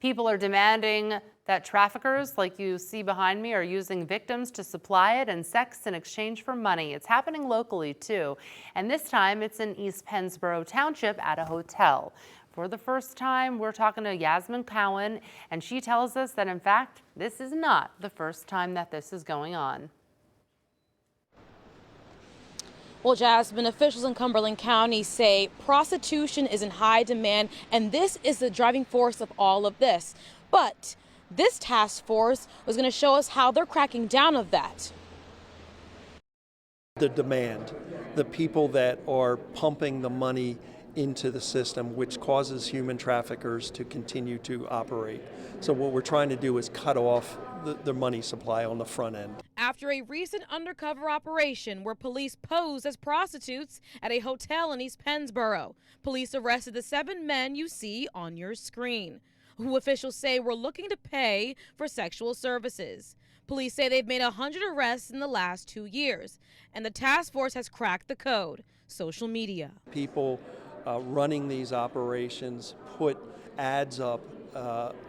People are demanding that traffickers like you see behind me are using victims to supply it and sex in exchange for money. It's happening locally too. And this time it's in East Pennsboro Township at a hotel. For the first time, we're talking to Yasmin Cowan, and she tells us that in fact, this is not the first time that this is going on. Well, Jasmine, officials in Cumberland County say prostitution is in high demand, and this is the driving force of all of this. But this task force was going to show us how they're cracking down of that. The demand, the people that are pumping the money into the system, which causes human traffickers to continue to operate. So what we're trying to do is cut off the money supply on the front end. After a recent undercover operation where police posed as prostitutes at a hotel in East Pennsboro, police arrested the 7 men you see on your screen, who officials say were looking to pay for sexual services. Police say they've made 100 arrests in the last 2 years, and the task force has cracked the code: social media. People running these operations put ads up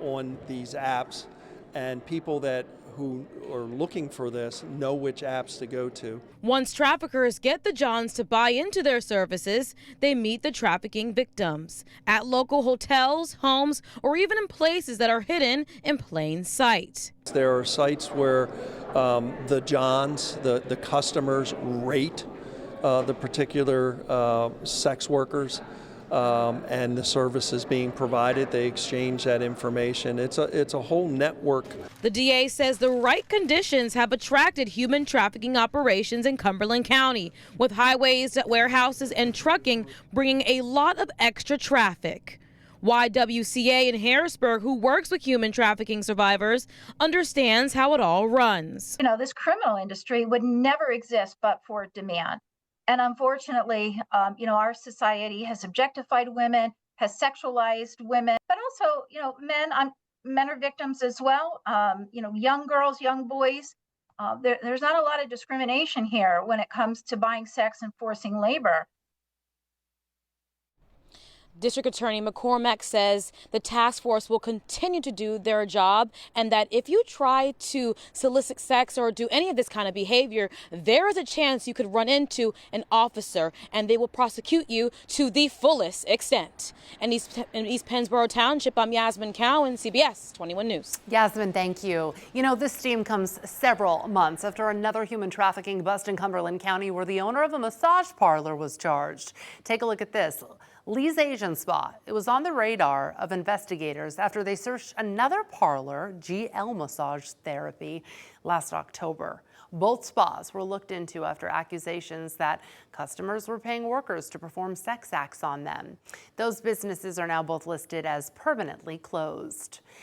on these apps, and people who are looking for this know which apps to go to. Once traffickers get the Johns to buy into their services, they meet the trafficking victims at local hotels, homes, or even in places that are hidden in plain sight. There are sites where the Johns, the customers, rate the particular sex workers and the services being provided. They exchange that information. It's a whole network. The DA says the right conditions have attracted human trafficking operations in Cumberland County, with highways, warehouses, and trucking bringing a lot of extra traffic. YWCA in Harrisburg, who works with human trafficking survivors, understands how it all runs. You know, this criminal industry would never exist but for demand. And unfortunately, our society has objectified women, has sexualized women, but also, men are victims as well. Young girls, young boys. There's not a lot of discrimination here when it comes to buying sex and forcing labor. District Attorney McCormack says the task force will continue to do their job, and that if you try to solicit sex or do any of this kind of behavior, there is a chance you could run into an officer and they will prosecute you to the fullest extent. In East Pennsboro Township, I'm Yasmin Cowan, CBS 21 News. Yasmin, thank you. You know, this steam comes several months after another human trafficking bust in Cumberland County where the owner of a massage parlor was charged. Take a look at this. Lee's Asian Spa. It was on the radar of investigators after they searched another parlor, GL Massage Therapy, last October. Both spas were looked into after accusations that customers were paying workers to perform sex acts on them. Those businesses are now both listed as permanently closed.